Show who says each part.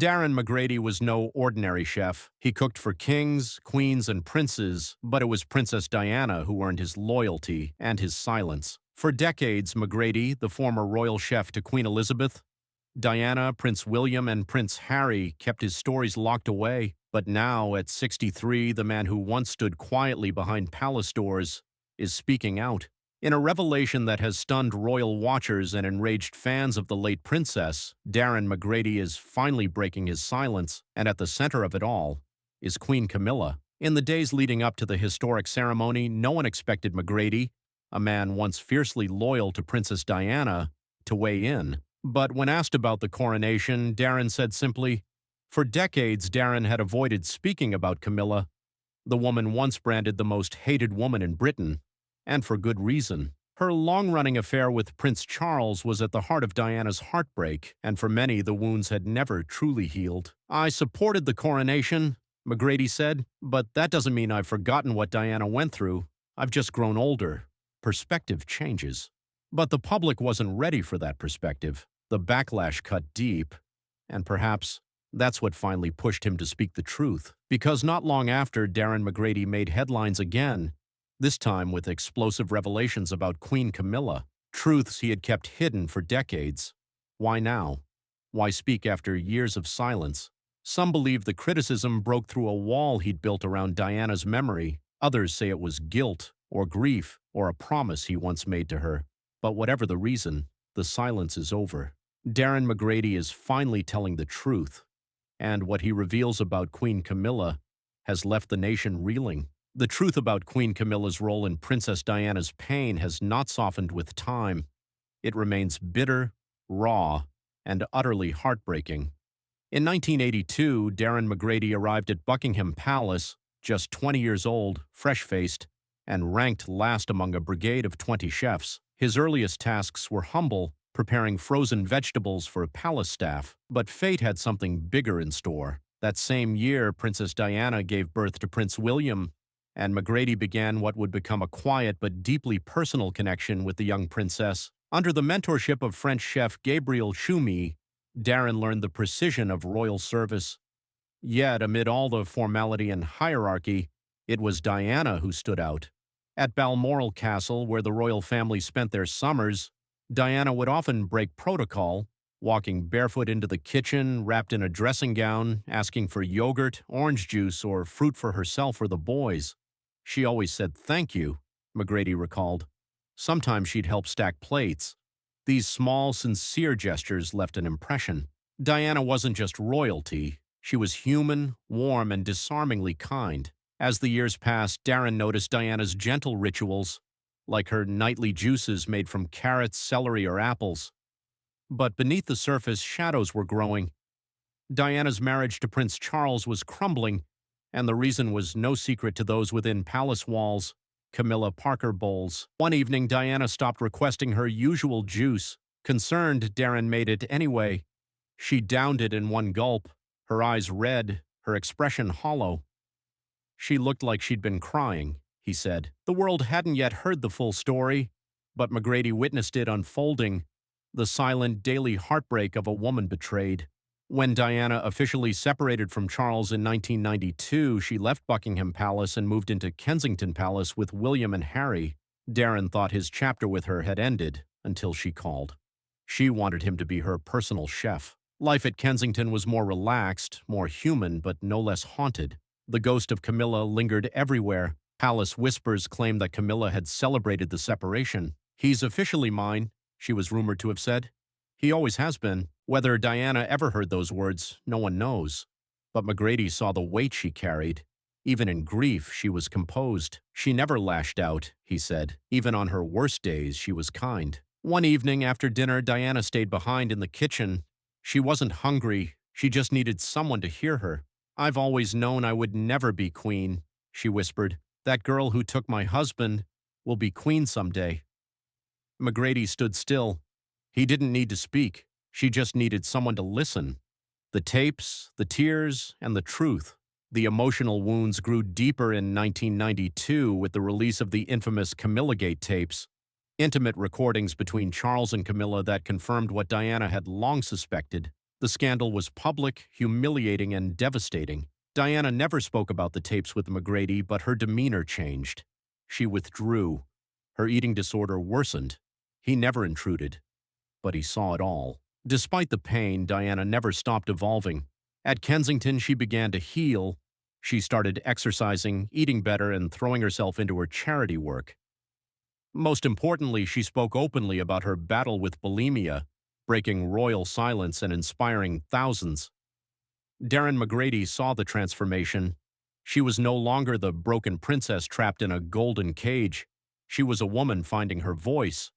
Speaker 1: Darren McGrady was no ordinary chef. He cooked for kings, queens, and princes, but it was Princess Diana who earned his loyalty and his silence. For decades, McGrady, the former royal chef to Queen Elizabeth, Diana, Prince William, and Prince Harry, kept his stories locked away. But now, at 63, the man who once stood quietly behind palace doors is speaking out. In a revelation that has stunned royal watchers and enraged fans of the late princess, Darren McGrady is finally breaking his silence, and at the center of it all is Queen Camilla. In the days leading up to the historic ceremony, no one expected McGrady, a man once fiercely loyal to Princess Diana, to weigh in. But when asked about the coronation, Darren said simply, for decades Darren had avoided speaking about Camilla, the woman once branded the most hated woman in Britain, and for good reason. Her long-running affair with Prince Charles was at the heart of Diana's heartbreak, and for many the wounds had never truly healed. I supported the coronation, McGrady said, but that doesn't mean I've forgotten what Diana went through. I've just grown older. Perspective changes. But the public wasn't ready for that perspective. The backlash cut deep, and perhaps that's what finally pushed him to speak the truth. Because not long after, Darren McGrady made headlines again, this time with explosive revelations about Queen Camilla, truths he had kept hidden for decades. Why now? Why speak after years of silence? Some believe the criticism broke through a wall he'd built around Diana's memory. Others say it was guilt, or grief, or a promise he once made to her. But whatever the reason, the silence is over. Darren McGrady is finally telling the truth, and what he reveals about Queen Camilla has left the nation reeling. The truth about Queen Camilla's role in Princess Diana's pain has not softened with time. It remains bitter, raw, and utterly heartbreaking. In 1982, Darren McGrady arrived at Buckingham Palace, just 20 years old, fresh-faced, and ranked last among a brigade of 20 chefs. His earliest tasks were humble, preparing frozen vegetables for palace staff, but fate had something bigger in store. That same year, Princess Diana gave birth to Prince William, and McGrady began what would become a quiet but deeply personal connection with the young princess. Under the mentorship of French chef Gabriel Choumi, Darren learned the precision of royal service. Yet, amid all the formality and hierarchy, it was Diana who stood out. At Balmoral Castle, where the royal family spent their summers, Diana would often break protocol, walking barefoot into the kitchen, wrapped in a dressing gown, asking for yogurt, orange juice, or fruit for herself or the boys. She always said thank you, McGrady recalled. Sometimes she'd help stack plates. These small, sincere gestures left an impression. Diana wasn't just royalty. She was human, warm, and disarmingly kind. As the years passed, Darren noticed Diana's gentle rituals, like her nightly juices made from carrots, celery, or apples. But beneath the surface, shadows were growing. Diana's marriage to Prince Charles was crumbling, and the reason was no secret to those within palace walls. Camilla Parker Bowles. One evening, Diana stopped requesting her usual juice. Concerned, Darren made it anyway. She downed it in one gulp, her eyes red, her expression hollow. She looked like she'd been crying, he said. The world hadn't yet heard the full story, but McGrady witnessed it unfolding, the silent daily heartbreak of a woman betrayed. When Diana officially separated from Charles in 1992, she left Buckingham Palace and moved into Kensington Palace with William and Harry. Darren thought his chapter with her had ended until she called. She wanted him to be her personal chef. Life at Kensington was more relaxed, more human, but no less haunted. The ghost of Camilla lingered everywhere. Palace whispers claimed that Camilla had celebrated the separation. He's officially mine, she was rumored to have said. He always has been. Whether Diana ever heard those words, no one knows. But McGrady saw the weight she carried. Even in grief, she was composed. She never lashed out, he said. Even on her worst days, she was kind. One evening after dinner, Diana stayed behind in the kitchen. She wasn't hungry. She just needed someone to hear her. I've always known I would never be queen, she whispered. That girl who took my husband will be queen someday. McGrady stood still. He didn't need to speak. She just needed someone to listen. The tapes, the tears, and the truth. The emotional wounds grew deeper in 1992 with the release of the infamous Camillagate tapes, intimate recordings between Charles and Camilla that confirmed what Diana had long suspected. The scandal was public, humiliating, and devastating. Diana never spoke about the tapes with McGrady, but her demeanor changed. She withdrew. Her eating disorder worsened. He never intruded, but he saw it all. Despite the pain, Diana never stopped evolving. At Kensington, she began to heal. She started exercising, eating better, and throwing herself into her charity work. Most importantly, she spoke openly about her battle with bulimia, breaking royal silence and inspiring thousands. Darren McGrady saw the transformation. She was no longer the broken princess trapped in a golden cage. She was a woman finding her voice,